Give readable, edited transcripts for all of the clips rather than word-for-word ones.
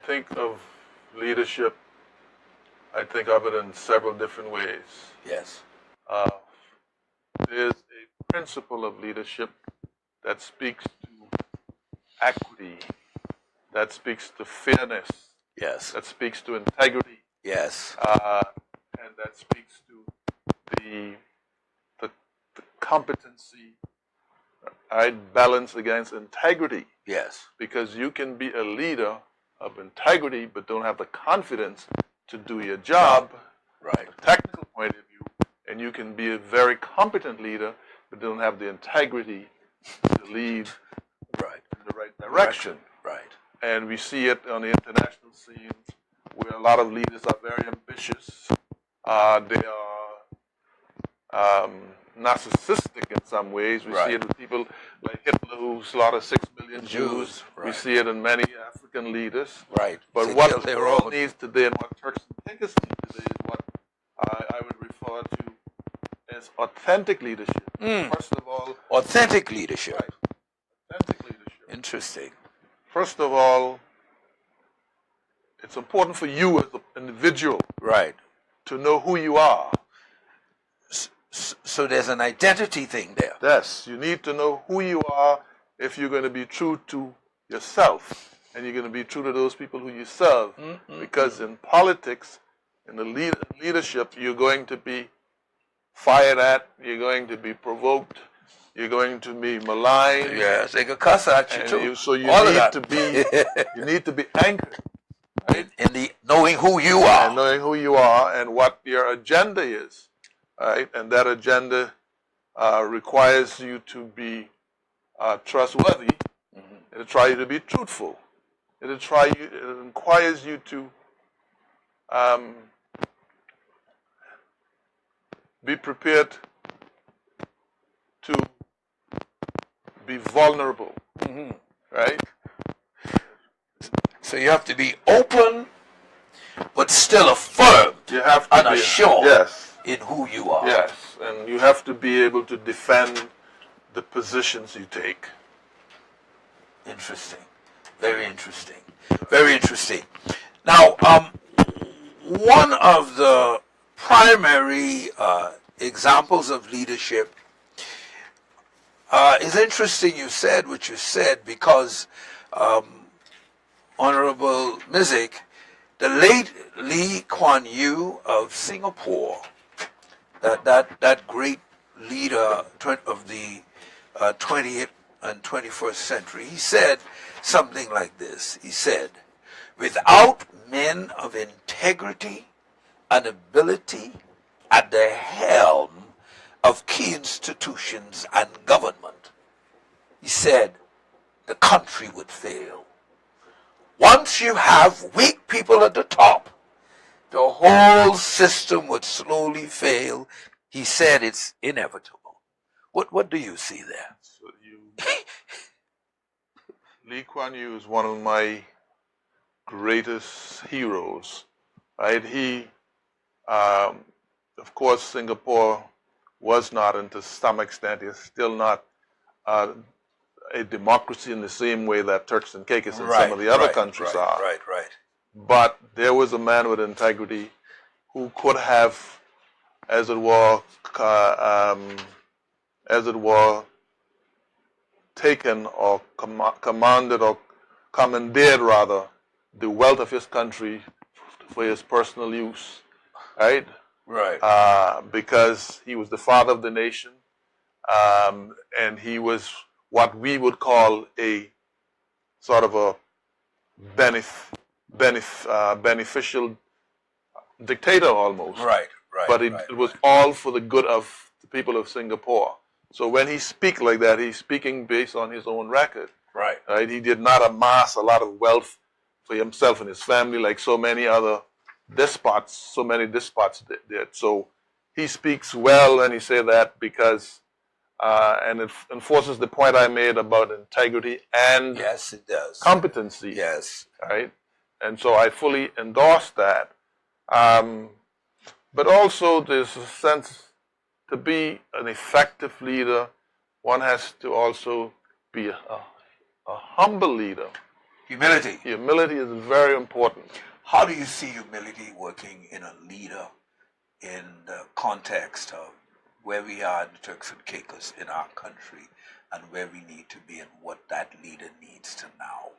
think of leadership, I think of it in several different ways. Yes. Uh, there's a principle of leadership that speaks to equity, that speaks to fairness, Yes. that speaks to integrity, Yes. and that speaks to the, the competency, right, balance against integrity. Yes. Because you can be a leader of integrity but don't have the confidence to do your job, right, from a technical point of view, and you can be a very competent leader but don't have the integrity to lead right, in the right direction. right. And we see it on the international scene where a lot of leaders are very ambitious. They are narcissistic in some ways. We Right. see it with people like Hitler, who slaughtered 6 million Jews. Right. We see it in many African leaders. Right. But They what killed the their world own. needs today and what Turks and Caicos need today is what I would refer to as authentic leadership. First of all, Authentic leadership. right, authentic leadership. Interesting. First of all, it's important for you as an individual Right. to know who you are. So there's an identity thing there. Yes, you need to know who you are if you're going to be true to yourself and you're going to be true to those people who you serve. Because in politics, in the leadership, you're going to be fired at, you're going to be provoked, you're going to be maligned. Yes, they could cuss at you And too. so you All of need that. to be you need to be anchored, right? in the knowing who you And are. knowing who you are and what your agenda is, right? And that agenda requires you to be trustworthy. It requires you to be truthful. It requires you to be prepared to be vulnerable, right? So you have to be open, but still affirmed You have to and be assured yes, in who you are. yes, and you have to be able to defend the positions you take. Interesting. Very interesting. Very interesting. Now, one of the primary examples of leadership is interesting you said what you said because Honorable MISICK, the late Lee Kuan Yew of Singapore, that great leader of the 20th and 21st century, he said something like this. He said, without men of integrity and ability at the helm of key institutions and government, he said, the country would fail. Once you have weak people at the top, the whole system would slowly fail. He said it's inevitable. What do you see there? So Lee Kuan Yew is one of my greatest heroes, right? He, of course, Singapore was not, and to some extent is still not, a democracy in the same way that Turks and Caicos and some of the other countries are. Right. But there was a man with integrity who could have, as it were, taken or commanded or commandeered rather the wealth of his country for his personal use, right? Right. Because he was the father of the nation, and he was what we would call a sort of a beneficial dictator almost. Right. But it was all for the good of the people of Singapore. So when he speaks like that, he's speaking based on his own record. Right. He did not amass a lot of wealth for himself and his family like so many despots did. So he speaks well when he says that because, and it enforces the point I made about integrity and Yes, it does. competency. Yes. Right? And so I fully endorse that. But also there's a sense to be an effective leader, one has to also be a humble leader. Humility. Humility is very important. How do you see humility working in a leader in the context of where we are in the Turks and Caicos in our country and where we need to be and what that leader needs to now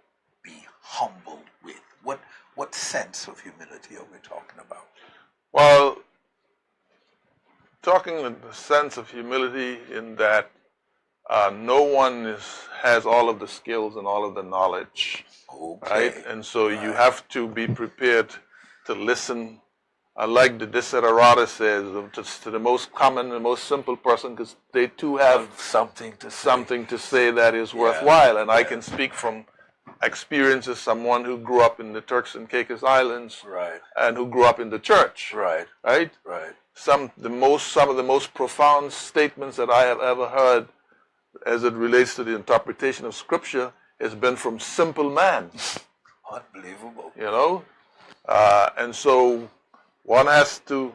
be humble with? What sense of humility are we talking about? Well, talking in the sense of humility in that no one has all of the skills and all of the knowledge, Okay. right? And so you have to be prepared to listen. Like the Desiderata says, to the most common, the most simple person, because they too have something to say that is worthwhile. And I can speak from experience as someone who grew up in the Turks and Caicos Islands, right, and who grew up in the church, right, right. Some of the most profound statements that I have ever heard, as it relates to the interpretation of Scripture, has been from simple man. Unbelievable. You know, and so one has to,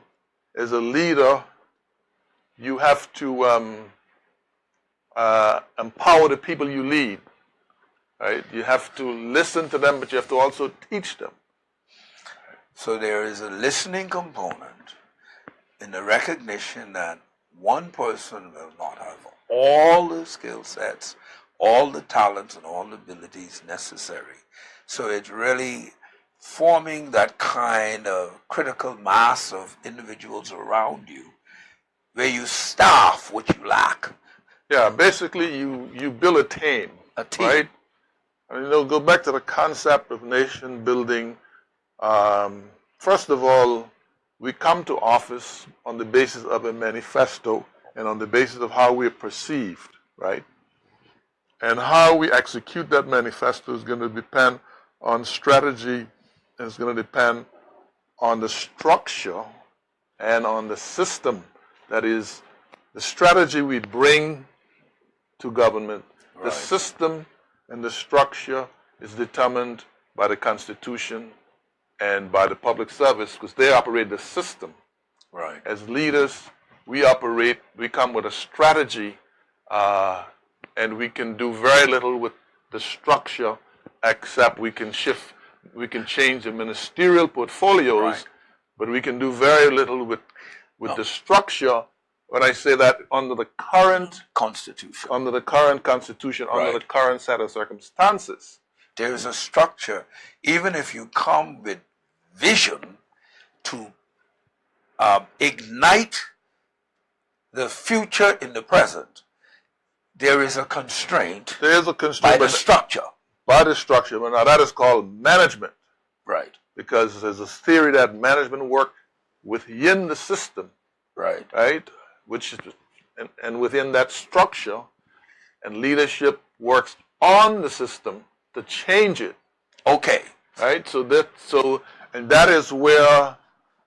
as a leader, you have to empower the people you lead. Right? You have to listen to them, but you have to also teach them. So there is a listening component in the recognition that one person will not have all the skill sets, all the talents, and all the abilities necessary. So it's really forming that kind of critical mass of individuals around you where you staff what you lack. Yeah, basically you build a team. A team. Right? And, go back to the concept of nation building. First of all, we come to office on the basis of a manifesto and on the basis of how we're perceived, right? And how we execute that manifesto is going to depend on strategy, and it's going to depend on the structure and on the system. That is, the strategy we bring to government. Right. The system and the structure is determined by the Constitution and by the public service, because they operate the system. Right. As leaders, we come with a strategy, and we can do very little with the structure, except we can change the ministerial portfolios, right, but we can do very little with the structure. When I say that, under the current Constitution, under the current Constitution, right, under the current set of circumstances, there is a structure. Even if you come with vision to ignite the future in the present, there is a constraint. There is a constraint by the structure. By the structure. But now that is called management. Right. Because there's a theory that management works within the system. Right. Right? Which is, and within that structure, and leadership works on the system to change it. Okay. Right? And that is where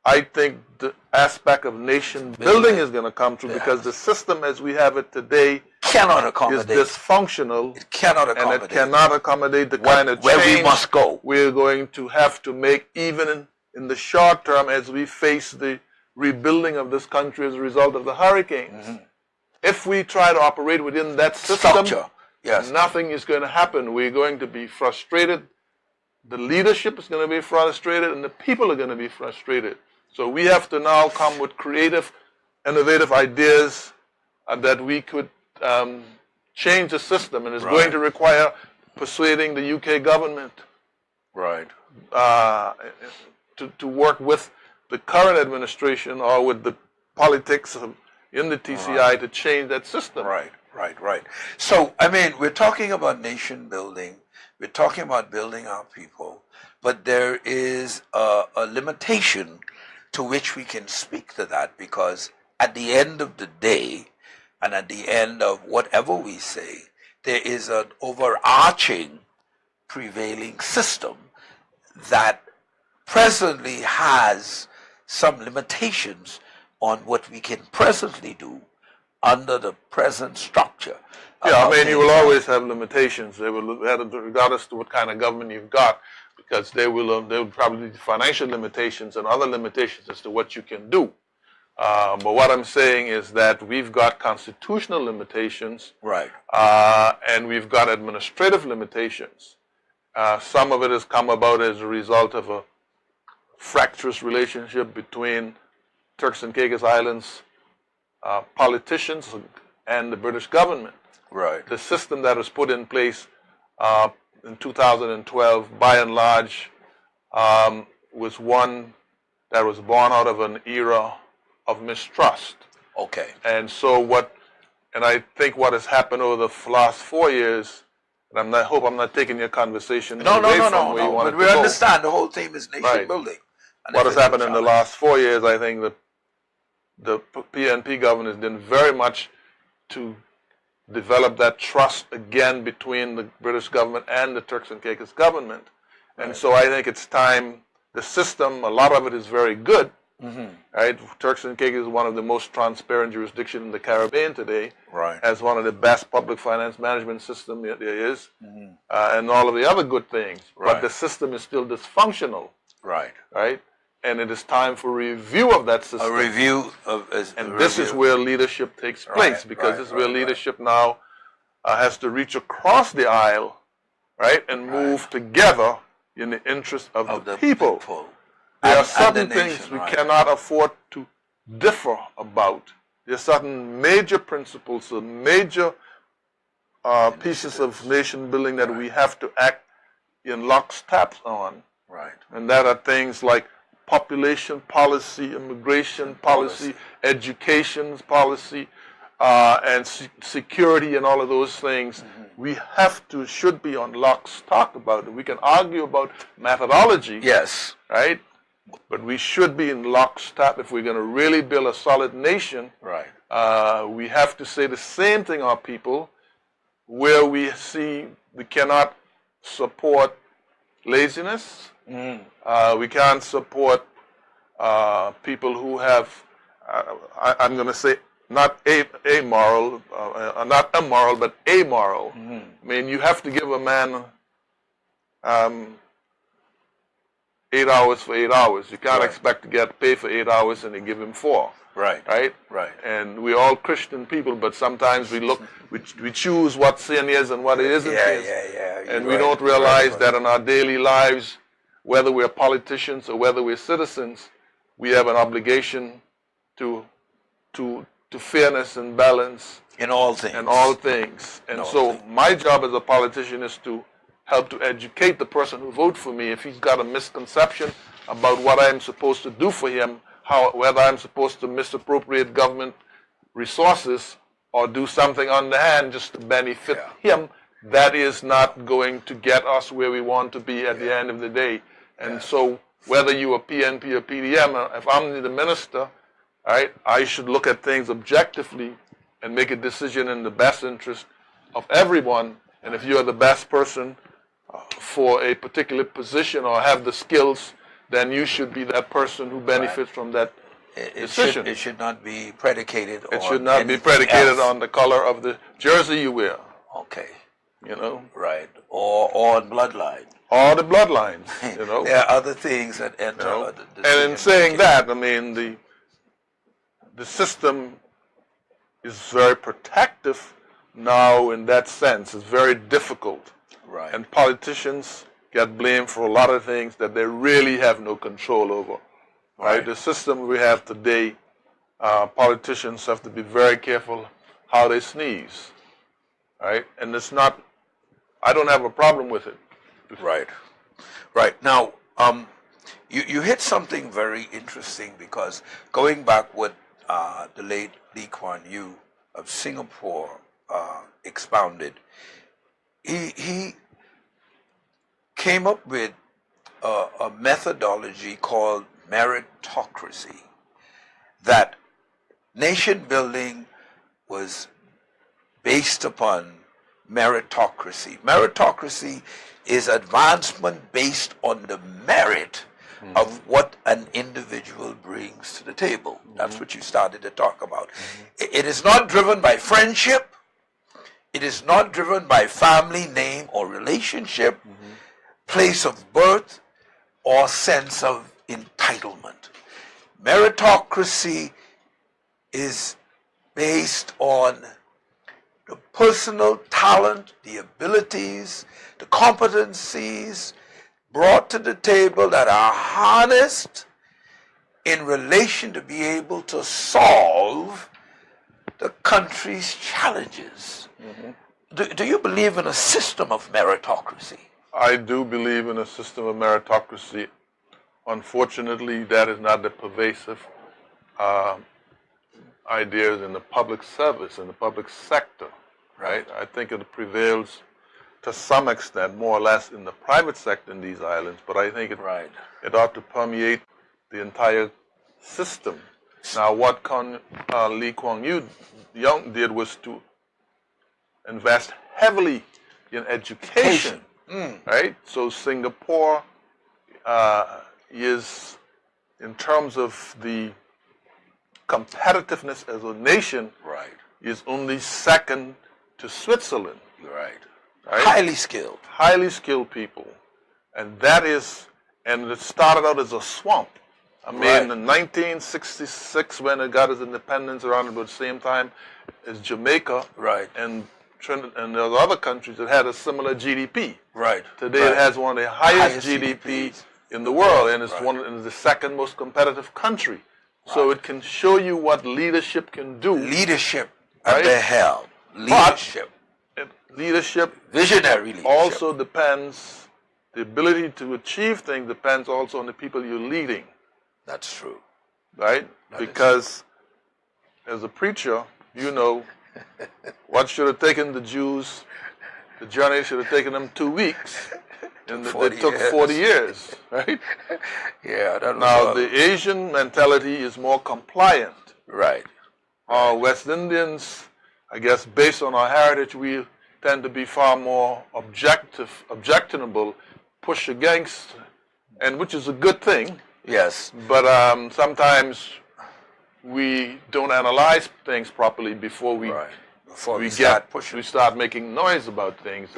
I think the aspect of nation building is going to come through, because the system as we have it today cannot accommodate. Is dysfunctional. It cannot accommodate. And it cannot accommodate the kind of change where we must go. We're going to have to make, even in the short term, as we face the rebuilding of this country as a result of the hurricanes. Mm-hmm. If we try to operate within that system, structure, yes, nothing is going to happen. We're going to be frustrated. The leadership is going to be frustrated, and the people are going to be frustrated. So we have to now come with creative, innovative ideas that we could change the system, and it's going to require persuading the UK government, right, to work with the current administration or with the politics in the TCI to change that system. Right. So, I mean, we're talking about nation building. We're talking about building our people, but there is a limitation to which we can speak to that, because at the end of the day, and at the end of whatever we say, there is an overarching prevailing system that presently has some limitations on what we can presently do under the present structure. Yeah, I mean, you will always have limitations. They will, regardless to what kind of government you've got, because there will probably be financial limitations and other limitations as to what you can do. But what I'm saying is that we've got constitutional limitations, right, and we've got administrative limitations. Some of it has come about as a result of a fractious relationship between Turks and Caicos Islands politicians and the British government. Right. The system that was put in place in 2012, by and large, was one that was born out of an era of mistrust. Okay. And I think what has happened over the last 4 years, and I hope I'm not taking your conversation away from where you want it to But we go. understand the whole theme is nation Right. building. And What has happened in the last 4 years, I think the PNP government has done very much to develop that trust again between the British government and the Turks and Caicos government. And so I think it's time, the system, a lot of it is very good. Right? Turks and Caicos is one of the most transparent jurisdictions in the Caribbean today. Right. Has one of the best public finance management system there is, and all of the other good things. Right. But the system is still dysfunctional. Right. Right? And it is time for review of that system. A review of This is where leadership takes place, because this is where leadership now has to reach across the aisle, right, and move together in the interest of the people. There are certain things we cannot afford to differ about. There are certain major principles, major pieces of nation building that we have to act in lockstep on. Right. And that are things like population policy, immigration policy, education policy, and security, and all of those things. We should be on lockstep about it. We can argue about methodology. Yes. Right? But we should be in lockstep if we're going to really build a solid nation. Right. We have to say the same thing, our people, where we see we cannot support laziness. We can't support people who have, I'm going to say, not amoral, not immoral, but amoral. I mean, you have to give a man 8 hours for 8 hours. You can't expect to get paid for 8 hours and they give him 4. Right. Right? Right. And we're all Christian people, but sometimes we choose what sin is and what it isn't. And we don't realize that in our daily lives, whether we're politicians or whether we're citizens, we have an obligation to fairness and balance in all things. And so my job as a politician is to help to educate the person who votes for me. If he's got a misconception about what I'm supposed to do for him, whether I'm supposed to misappropriate government resources or do something underhand just to benefit him, that is not going to get us where we want to be at the end of the day. And so whether you are PNP or PDM, if I'm the minister, right, I should look at things objectively and make a decision in the best interest of everyone. And if you're the best person for a particular position or have the skills, then you should be that person who benefits from that decision. It should not be predicated on It should not be predicated on the color of the jersey you wear. Okay. You know? Right. Or on bloodline. Or the bloodlines, you know. There are other things that enter. And in saying that, I mean, the system is very protective now in that sense. It's very difficult. Right. And politicians get blamed for a lot of things that they really have no control over. Right? The system we have today, politicians have to be very careful how they sneeze. Right? And it's not, I don't have a problem with it. Right. Right. Now, you hit something very interesting, because going back what the late Lee Kuan Yew of Singapore expounded, he came up with a methodology called meritocracy, that nation building was based upon meritocracy. Meritocracy is advancement based on the merit of what an individual brings to the table. That's what you started to talk about. It is not driven by friendship. It is not driven by family name or relationship, place of birth, or sense of entitlement. Meritocracy is based on the personal talent, the abilities, the competencies brought to the table that are harnessed in relation to be able to solve the country's challenges. Do you believe in a system of meritocracy? I do believe in a system of meritocracy. Unfortunately, that is not the pervasive ideas in the public service, in the public sector, right? I think it prevails to some extent, more or less, in the private sector in these islands, but I think it ought to permeate the entire system. Now, what Lee Kuan Yew did was to invest heavily in education, right? So Singapore is, in terms of the competitiveness as a nation, is only second to Switzerland. Right? Highly skilled. Highly skilled people. And that is, and it started out as a swamp. I mean, in 1966, when it got its independence, around about the same time as Jamaica, and the other countries, it had a similar GDP. Today it has one of the highest GDPs in the world, and it's the second most competitive country. So it can show you what leadership can do. Leadership at the helm. Leadership. Leadership, visionary leadership, also depends, the ability to achieve things depends also on the people you're leading. That's true. Right? Because as a preacher, you know, what should have taken the Jews, the journey should have taken them 2 weeks. And it took 40 years, right? Now, the Asian mentality is more compliant. West Indians, I guess, based on our heritage, we tend to be far more objectionable, push against, and which is a good thing. But sometimes we don't analyze things properly before we start making noise about things.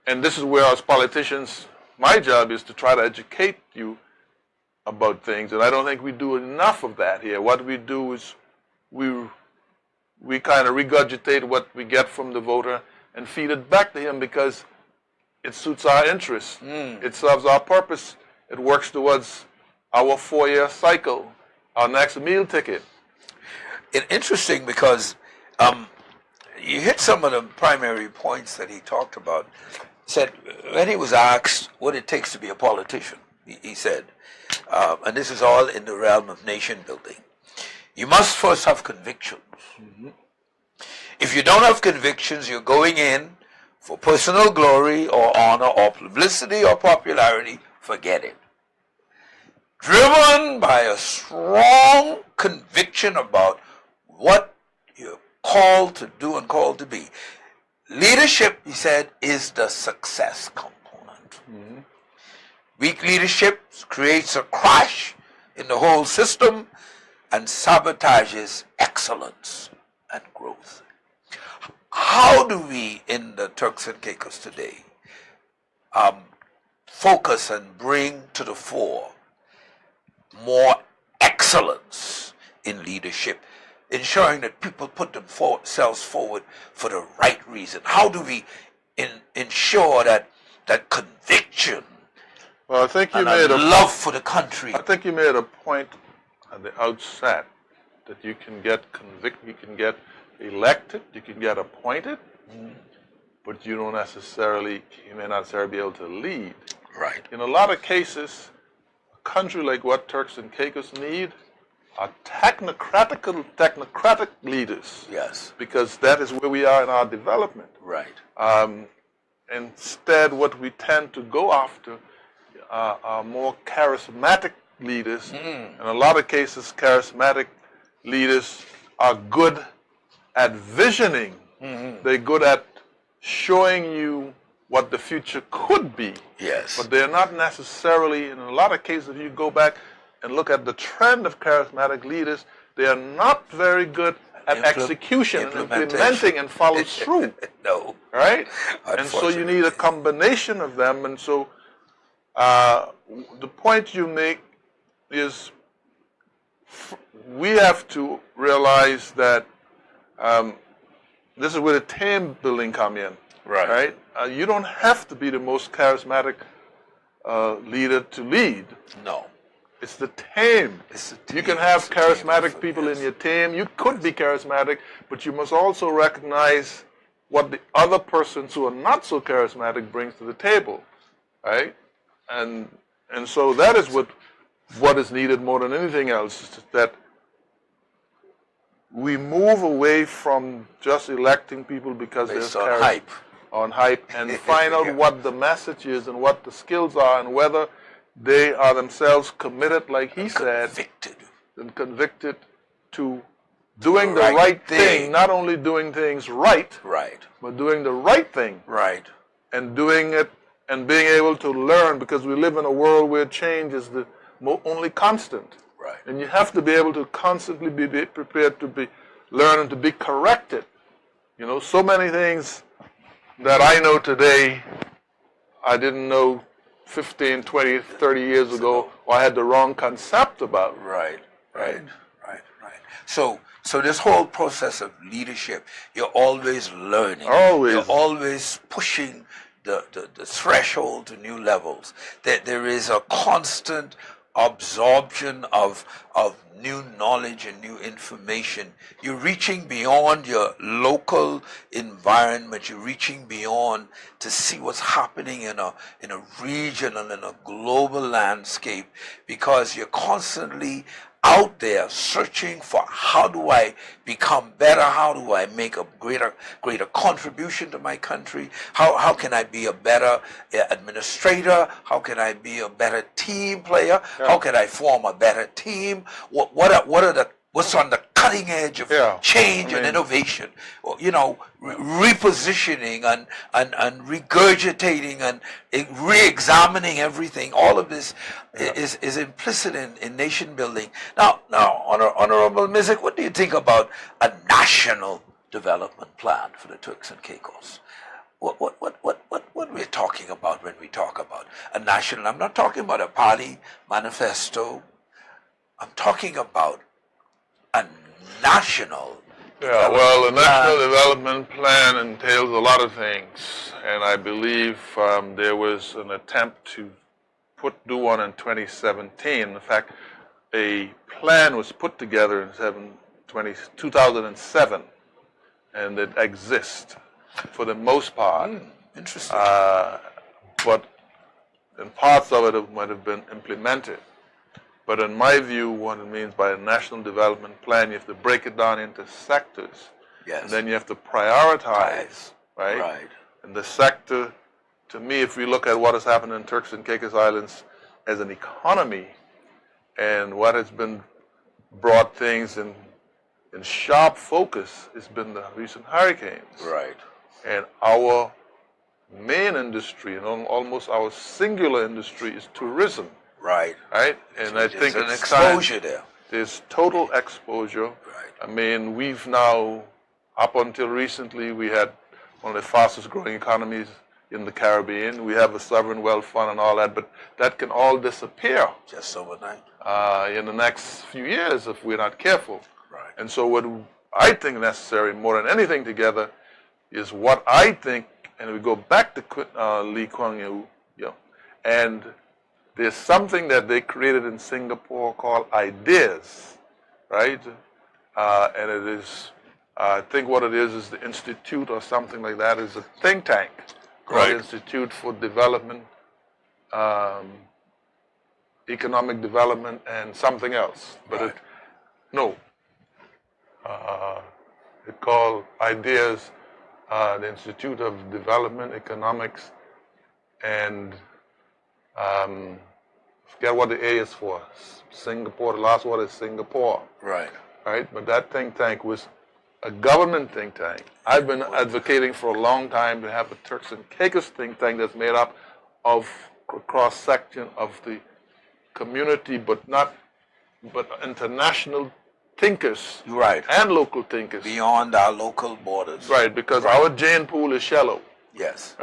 And this is where, as politicians, my job is to try to educate you about things. And I don't think we do enough of that here. What we do is we kind of regurgitate what we get from the voter and feed it back to him because it suits our interests. It serves our purpose. It works towards our 4-year cycle, our next meal ticket. It's interesting because you hit some of the primary points that he talked about. He said, when he was asked what it takes to be a politician, he said, and this is all in the realm of nation building, you must first have convictions. If you don't have convictions, you're going in for personal glory or honor or publicity or popularity, forget it. Driven by a strong conviction about what you're called to do and called to be. Leadership, he said, is the success component. Weak leadership creates a crash in the whole system and sabotages excellence and growth. How do we, in the Turks and Caicos today, focus and bring to the fore more excellence in leadership, ensuring that people put themselves forward for the right reason? How do we ensure that conviction and love for the country? I think you made a point at the outset that you can get convicted, you can get elected, you can get appointed, but you may not necessarily be able to lead. In a lot of cases, a country like what Turks and Caicos need are technocratic leaders. Because that is where we are in our development. Instead, what we tend to go after are more charismatic leaders. In a lot of cases, charismatic leaders are good at visioning. They're good at showing you what the future could be. But they're not necessarily, in a lot of cases, if you go back and look at the trend of charismatic leaders, they are not very good at execution and implementing and follow through. Right? And so you need a combination of them. And so the point you make is we have to realize that this is where the team building come in. Right. You don't have to be the most charismatic leader to lead. No. It's the team. It's the team. You can have It's the team charismatic effort, people yes. in your team. You could be charismatic, but you must also recognize what the other persons who are not so charismatic brings to the table, right? And so that is what is needed more than anything else, is that we move away from just electing people because Based there's on hype. on hype, and find out what the message is and what the skills are and whether they are themselves committed, like he said, and convicted to doing the right thing, not only doing things right, but doing the right thing, and doing it and being able to learn, because we live in a world where change is the only constant. And you have to be able to constantly be prepared to learn and to be corrected. You know, so many things that I know today, I didn't know 15, 20, 30 years ago, or I had the wrong concept about. Right. So this whole process of leadership, you're always learning. You're always pushing the threshold to new levels. There is a constant absorption of new knowledge and new information. You're reaching beyond your local environment. You're reaching beyond to see what's happening in a regional and a global landscape, because you're constantly out there searching for, how do I become better? How do I make a greater contribution to my country? How can I be a better administrator? How can I be a better team player? How can I form a better team? What's on the cutting edge of change and innovation? You know, repositioning and regurgitating and re-examining everything. All of this is implicit in nation building. Now, Honorable MISICK, what do you think about a national development plan for the Turks and Caicos? What we're talking about when we talk about a national? I'm not talking about a party manifesto. I'm talking about a national. Well, the National Development Plan entails a lot of things, and I believe there was an attempt to do one in 2017. In fact, a plan was put together in 2007, and it exists for the most part. Interesting. But in parts of it might have been implemented. But in my view, what it means by a national development plan, you have to break it down into sectors. Yes. And then you have to prioritize, right? And the sector, to me, if we look at what has happened in Turks and Caicos Islands as an economy, and what has been brought things in sharp focus, has been the recent hurricanes. And our main industry, and almost our singular industry, is tourism. And I think there's an exposure there. There's total exposure. I mean, we've now, up until recently, we had one of the fastest growing economies in the Caribbean. We have a sovereign wealth fund and all that, but that can all disappear just overnight in the next few years if we're not careful. And so what I think necessary more than anything together is what I think, and we go back to Lee Kuan Yew, and there's something that they created in Singapore called IDEAS, right? And it is, I think what it is the institute or something like that, is a think tank called Institute for Development, Economic Development, and something else. But it's called IDEAS, the Institute of Development, Economics, and forget what the A is for. Singapore, the last word is Singapore. But that think tank was a government think tank. I've been advocating for a long time to have a Turks and Caicos think tank that's made up of a cross-section of the community, but international thinkers and local thinkers. Beyond our local borders. Because our gene pool is shallow. Yes.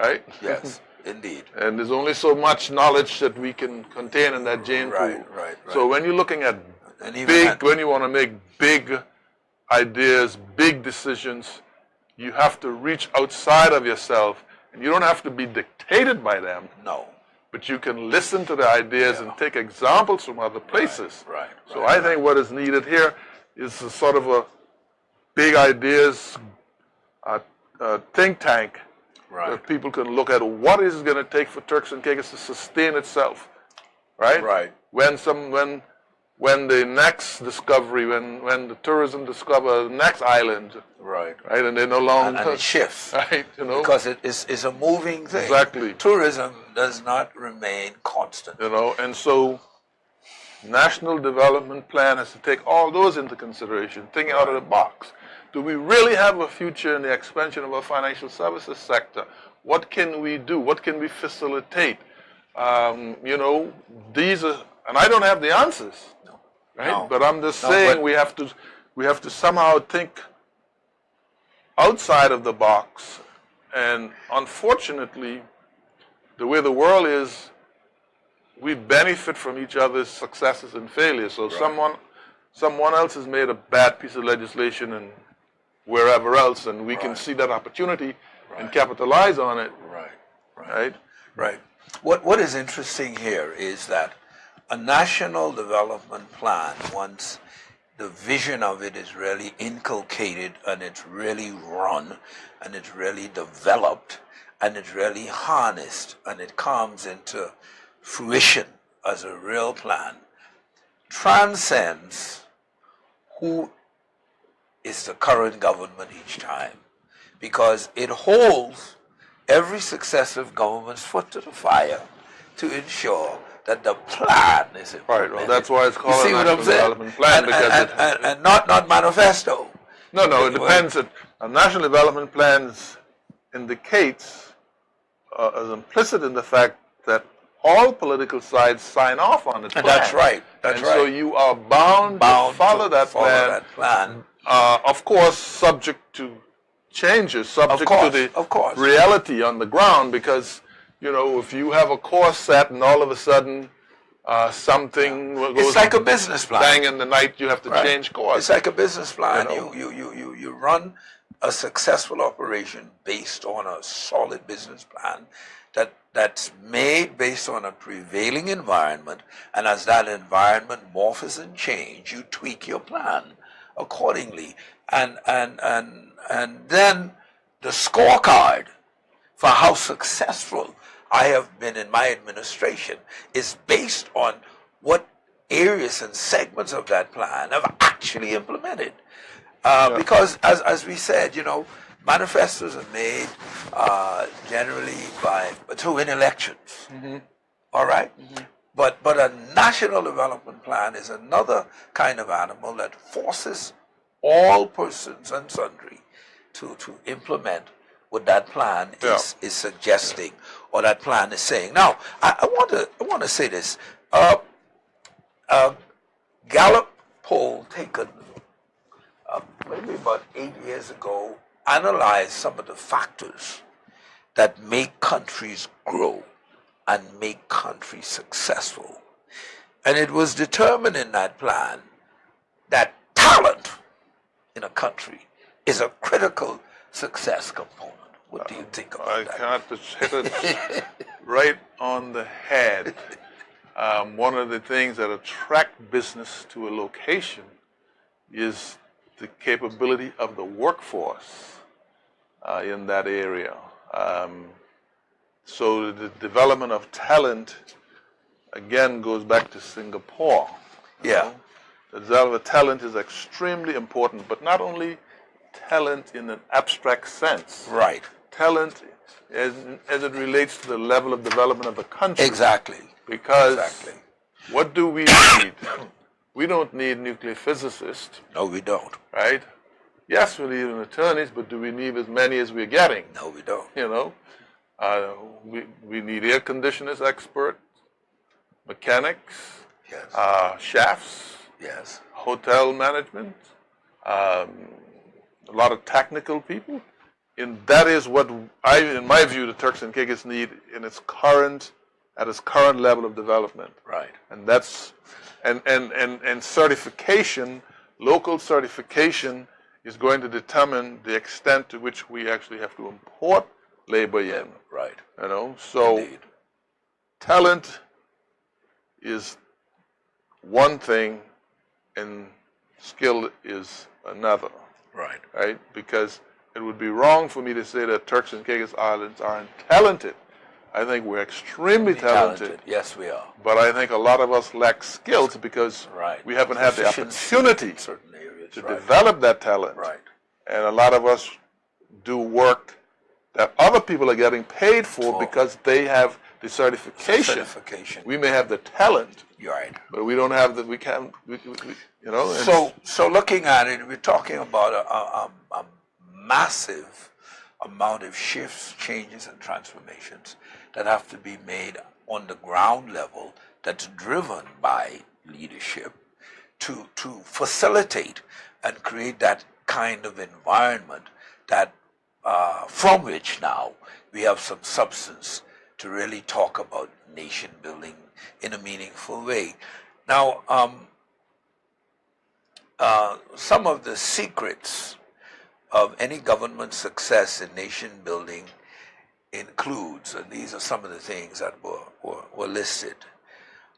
Indeed. And there's only so much knowledge that we can contain in that gene pool. So when you're looking at when you want to make big ideas, big decisions, you have to reach outside of yourself, and you don't have to be dictated by them. No. But you can listen to the ideas and take examples from other places. Right. So I think what is needed here is a sort of a big ideas think tank where people can look at what is it going to take for Turks and Caicos to sustain itself, right? Right. When the next discovery, when the tourism discover the next island, right, and they no longer and it shifts, right, because it's a moving thing. Exactly. Tourism does not remain constant. And so national development plan has to take all those into consideration, thinking out of the box. Do we really have a future in the expansion of our financial services sector? What can we do? What can we facilitate? These are, and I don't have the answers, right? No. But I'm just saying we have to somehow think outside of the box. And unfortunately, the way the world is, we benefit from each other's successes and failures. So someone else has made a bad piece of legislation and wherever else, and we can see that opportunity and capitalize on it. Right. What is interesting here is that a national development plan, once the vision of it is really inculcated and it's really run and it's really developed and it's really harnessed and it comes into fruition as a real plan, transcends who is the current government each time, because it holds every successive government's foot to the fire to ensure that the plan is implemented. Right. Well, that's why it's called a national development plan, and not manifesto. No. It depends. A national development plan indicates, is implicit in the fact that all political sides sign off on the plan. That's right. So you are bound to follow that plan. Of course, subject to changes, subject to the reality on the ground, because if you have a course set and all of a sudden something goes, it's like a business plan. Bang in the night, you have to change course. It's like a business plan. You run a successful operation based on a solid business plan that's made based on a prevailing environment, and as that environment morphs and changes, you tweak your plan accordingly, and then the scorecard for how successful I have been in my administration is based on what areas and segments of that plan have actually implemented. Because as we said, manifestos are made generally to win elections. All right? But a national development plan is another kind of animal that forces all persons and sundry to implement what that plan is suggesting, or that plan is saying. Now, I want to say this. A Gallup poll taken maybe about 8 years ago analyzed some of the factors that make countries grow and make countries successful. And it was determined in that plan that talent in a country is a critical success component. What do you think about that? I can't hit it right on the head. One of the things that attract business to a location is the capability of the workforce in that area. So the development of talent, again, goes back to Singapore. The development of talent is extremely important, but not only talent in an abstract sense. Right. Talent as it relates to the level of development of the country. Exactly. Because what do we need? We don't need nuclear physicists. No, we don't. Right? Yes, we need attorneys, but do we need as many as we're getting? No, we don't. We need air conditioners experts, mechanics, chefs, hotel management, a lot of technical people. And that is what in my view, the Turks and Caicos need at its current level of development. Right. And that's and certification, local certification is going to determine the extent to which we actually have to import labor in. Right. You know, so Indeed. talent is one thing and skill is another. Right. Right? Because it would be wrong for me to say that Turks and Caicos Islands aren't talented. I think we're extremely talented. Yes, we are. But I think a lot of us lack skills because we haven't had the opportunity in certain areas, to develop that talent. Right. And a lot of us do work that other people are getting paid for because they have the certification. We may have the talent, right, but we don't have the, we can't, you know. So looking at it, we're talking about a massive amount of shifts, changes, and transformations that have to be made on the ground level that's driven by leadership to facilitate and create that kind of environment that from which now we have some substance to really talk about nation building in a meaningful way. Now, some of the secrets of any government success in nation building includes, and these are some of the things that were listed,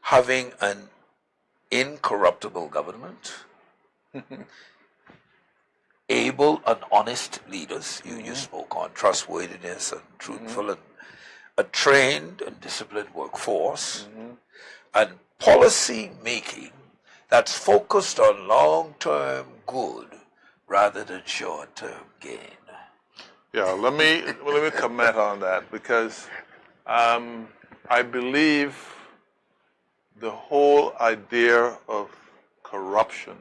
having an incorruptible government, able and honest leaders, you spoke on trustworthiness and truthful, and a trained and disciplined workforce, and policy making that's focused on long-term good rather than short-term gain. Yeah, let me comment on that because I believe the whole idea of corruption,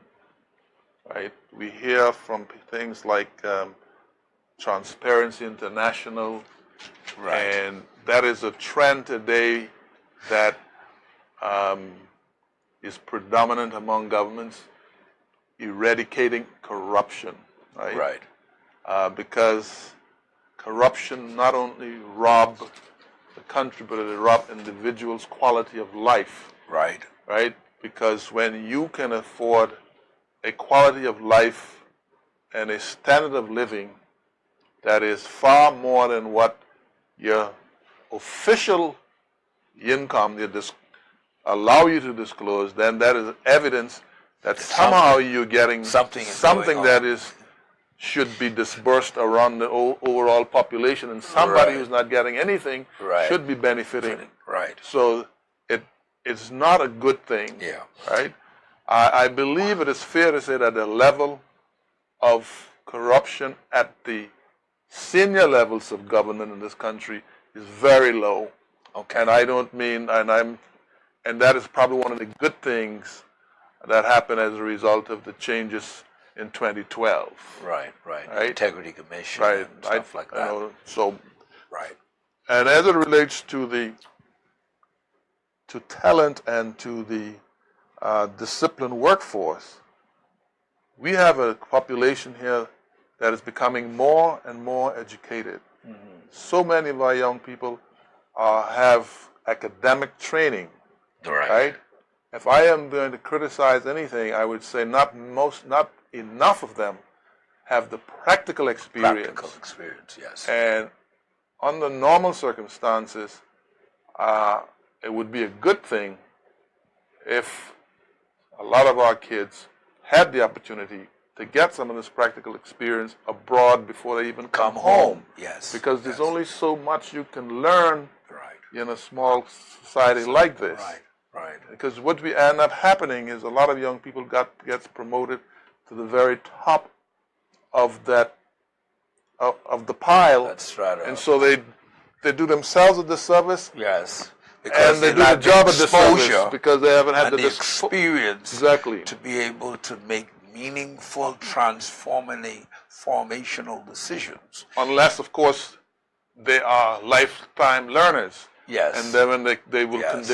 right? We hear from things like Transparency International, and that is a trend today that is predominant among governments, eradicating corruption, right? Because corruption not only robs the country, but it robs individuals' quality of life. Right? Because when you can afford a quality of life and a standard of living that is far more than what your official income allow you to disclose, then that is evidence that somehow you're getting something that should be dispersed around the overall population, and somebody who's not getting anything should be benefiting. So it's not a good thing. Right? I believe it is fair to say that the level of corruption at the senior levels of government in this country is very low. And I don't mean, and that is probably one of the good things that happened as a result of the changes in 2012. Right? Integrity Commission, and stuff like that. You know, and as it relates to talent and to the disciplined workforce, we have a population here that is becoming more and more educated. So many of our young people have academic training. Right? If I am going to criticize anything, I would say not enough of them have the practical experience. Yes. And under normal circumstances, it would be a good thing if a lot of our kids had the opportunity to get some of this practical experience abroad before they even come home. Yes. Because there's only so much you can learn in a small society like this. Because what we end up happening is a lot of young people gets promoted to the very top of that of the pile. That's right. And so they do themselves a disservice. Yes. And they do the job a disservice because they haven't had the experience to be able to make meaningful, formational decisions. Unless, of course, they are lifetime learners. Yes. And then when they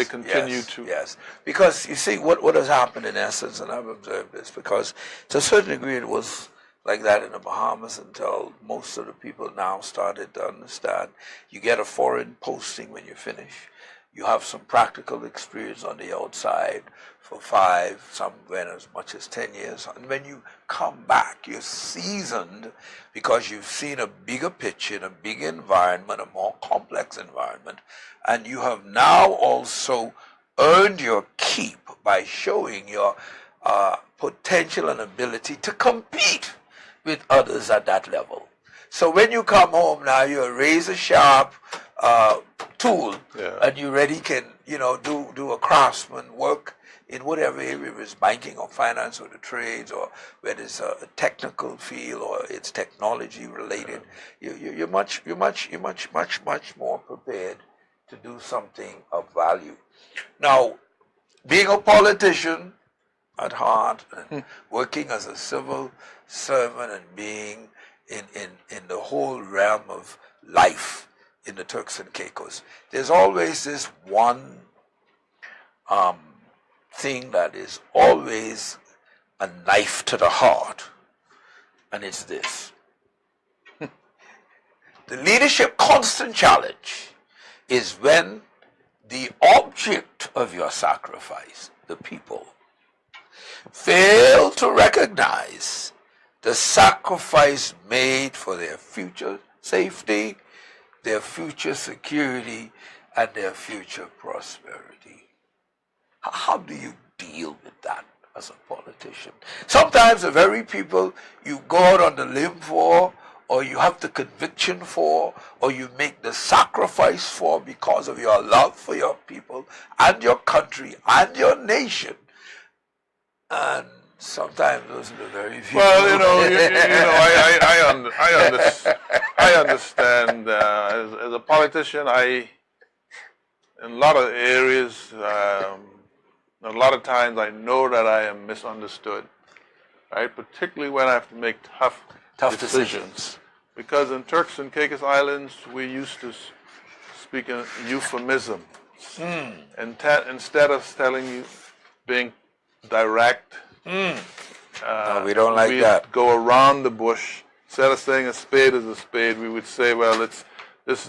continue to. Yes. Because you see what has happened in essence, and I've observed this, because to a certain degree it was like that in the Bahamas until most of the people now started to understand you get a foreign posting when you finish. you have some practical experience on the outside for 5, some went as much as 10 years. And when you come back, you're seasoned because you've seen a bigger picture in a big environment, a more complex environment, and you have now also earned your keep by showing your potential and ability to compete with others at that level. So when you come home now, you're a razor sharp tool, and you ready can do a craftsman work in whatever area, if it's banking or finance or the trades, or whether it's a technical field or it's technology related. You're much more prepared to do something of value. Now, being a politician at heart, and working as a civil servant, and being in the whole realm of life in the Turks and Caicos, there's always this one thing that is always a knife to the heart, and it's this. The leadership constant challenge is when the object of your sacrifice, the people, fail to recognize the sacrifice made for their future safety, their future security, and their future prosperity. How do you deal with that as a politician? Sometimes the very people you go out on the limb for, or you have the conviction for, or you make the sacrifice for because of your love for your people and your country and your nation. And sometimes those are the very few. Well, I understand. As a politician, in a lot of areas, a lot of times I know that I am misunderstood, right? Particularly when I have to make tough decisions. Because in Turks and Caicos Islands, we used to speak in euphemisms. Instead of telling you, being direct, no, we don't like that. Go around the bush. Instead of saying a spade is a spade, we would say, well, this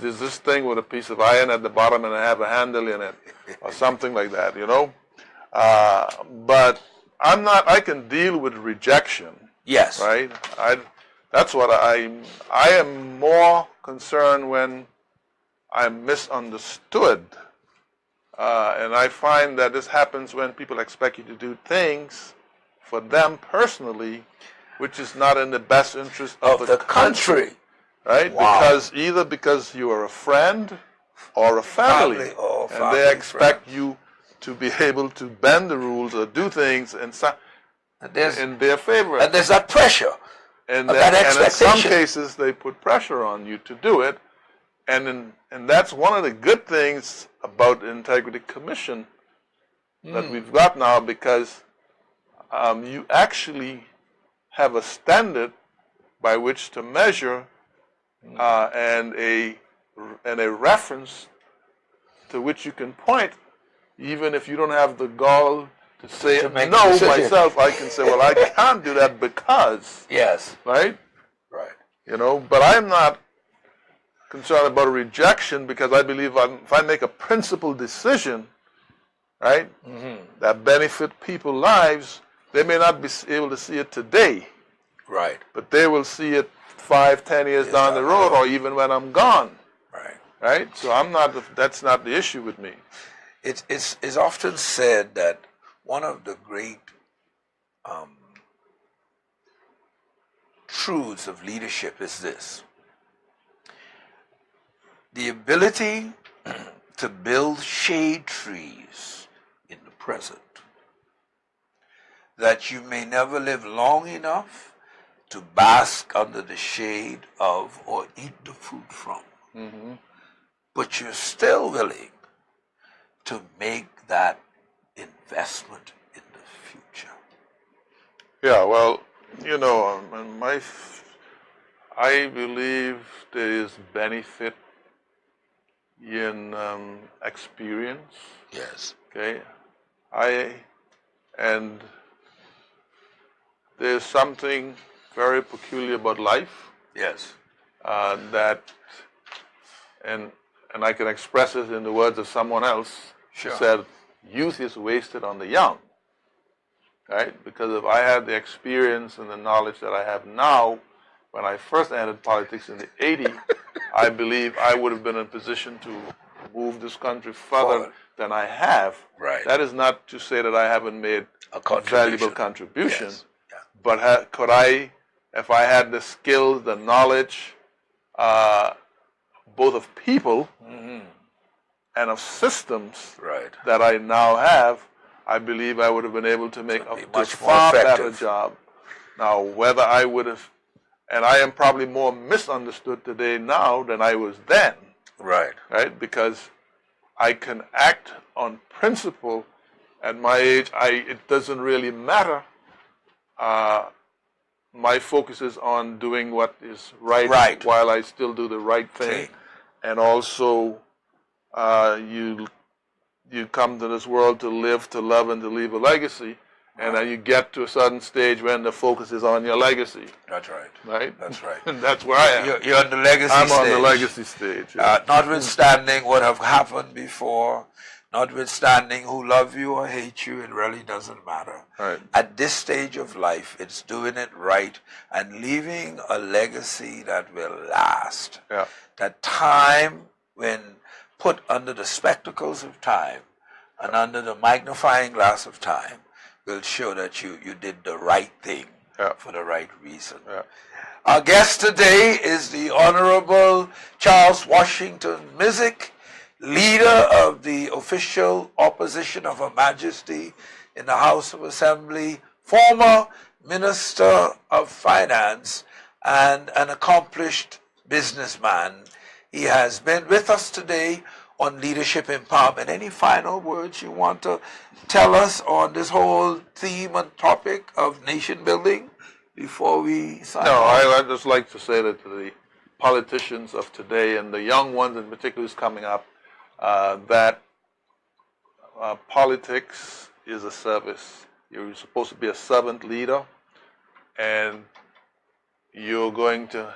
is this thing with a piece of iron at the bottom and I have a handle in it, or something like that, But I can deal with rejection. Yes. Right? That's what I am more concerned when I'm misunderstood. And I find that this happens when people expect you to do things for them personally, which is not in the best interest of the country. Right? Wow. Because you are a friend or a family, and they expect you to be able to bend the rules or do things in their favor. And there's that pressure. And that in some cases, they put pressure on you to do it. And that's one of the good things about the Integrity Commission that we've got now, because you actually have a standard by which to measure and a reference to which you can point, even if you don't have the gall to say no myself. I can say, well, I can't do that because. Yes. Right? Right. But I'm not concerned about a rejection, because I believe if I make a principled decision, right, that benefit people's lives, they may not be able to see it today. Right. But they will see it 5, 10 years down the road, or even when I'm gone. Right. Right? So that's not the issue with me. It's often said that one of the great truths of leadership is this: the ability to build shade trees in the present, that you may never live long enough to bask under the shade of or eat the fruit from. But you're still willing to make that investment in the future. Yeah, well, I believe there is benefit in experience. Yes. Okay. And there's something very peculiar about life. Yes. And and I can express it in the words of someone else who said, youth is wasted on the young. Right? Because if I had the experience and the knowledge that I have now, when I first entered politics in the 80s, I believe I would have been in a position to move this country further than I have. Right. That is not to say that I haven't made a valuable contribution, yes. but could I, if I had the skills, the knowledge, both of people and of systems that I now have, I believe I would have been able to make a far better job. Now, whether I would have, and I am probably more misunderstood today now than I was then. Right. Right? Because I can act on principle. At my age, it doesn't really matter. My focus is on doing what is right while I still do the right thing. And also, you come to this world to live, to love, and to leave a legacy. And then you get to a certain stage when the focus is on your legacy. That's right. Right? That's right. And that's where I am. You're on the legacy stage. I'm on the legacy stage. Yeah. Notwithstanding what have happened before, notwithstanding who love you or hate you, it really doesn't matter. Right. At this stage of life, it's doing it right and leaving a legacy that will last. Yeah. That time, when put under the spectacles of time and under the magnifying glass of time, will show that you did the right thing for the right reason. Yeah. Our guest today is the Honorable Charles Washington MISICK, leader of the official opposition of Her Majesty in the House of Assembly, former Minister of Finance, and an accomplished businessman. He has been with us today on Leadership Empowerment. Any final words you want to tell us on this whole theme and topic of nation building before we sign off? I'd just like to say that to the politicians of today, and the young ones in particular who's coming up, that politics is a service. You're supposed to be a servant leader, and you're going to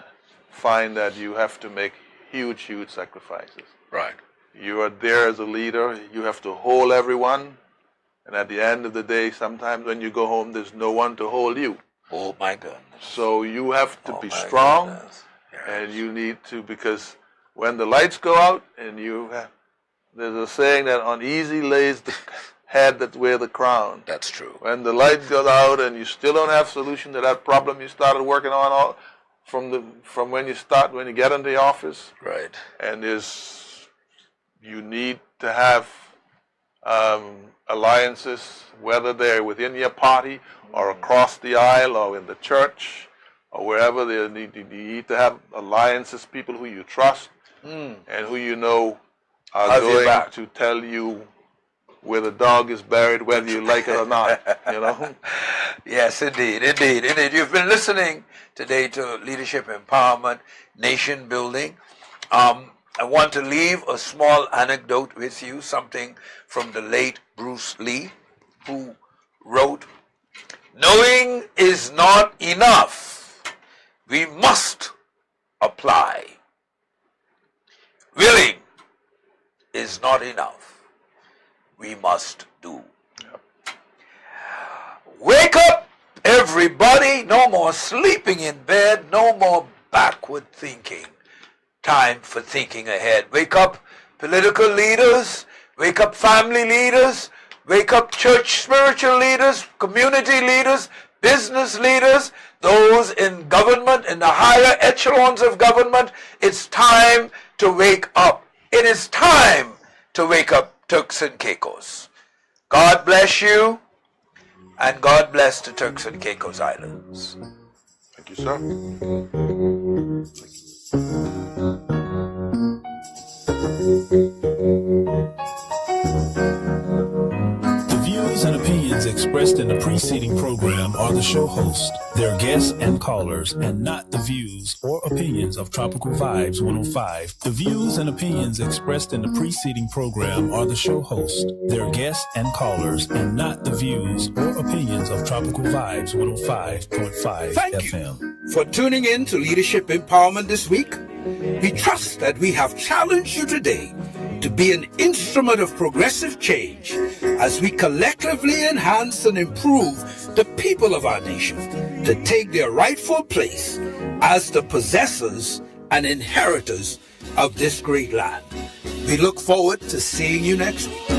find that you have to make huge, huge sacrifices. Right. You are there as a leader. You have to hold everyone. And at the end of the day, sometimes when you go home, there's no one to hold you. Oh, my goodness. So you have to be strong. Yes. And you need to, because when the lights go out, and there's a saying that uneasy lays the head that wear the crown. That's true. When the lights go out and you still don't have solution to that problem you started working on from when you get into the office. Right. And you need to have alliances, whether they're within your party or across the aisle or in the church or wherever. You need to have alliances, people who you trust and who you know are going to tell you where the dog is buried, whether you like it or not. You know. Yes, indeed. You've been listening today to Leadership Empowerment, Nation Building. I want to leave a small anecdote with you, something from the late Bruce Lee, who wrote, "Knowing is not enough. We must apply. Willing is not enough. We must do." Wake up, everybody. No more sleeping in bed. No more backward thinking. Time for thinking ahead. Wake up, political leaders. Wake up, family leaders. Wake up, church spiritual leaders, community leaders, business leaders, those in government, in the higher echelons of government. It's time to wake up. It is time to wake up, Turks and Caicos. God bless you, and God bless the Turks and Caicos Islands. Thank you, sir. The views and opinions expressed in the preceding program are the show host, their guests and callers, and not the views or opinions of Tropical Vibes 105. The views and opinions expressed in the preceding program are the show host, their guests and callers, and not the views or opinions of Tropical Vibes 105.5 Thank FM. you for tuning in to Leadership Empowerment this week. We trust that we have challenged you today to be an instrument of progressive change as we collectively enhance and improve the people of our nation to take their rightful place as the possessors and inheritors of this great land. We look forward to seeing you next week.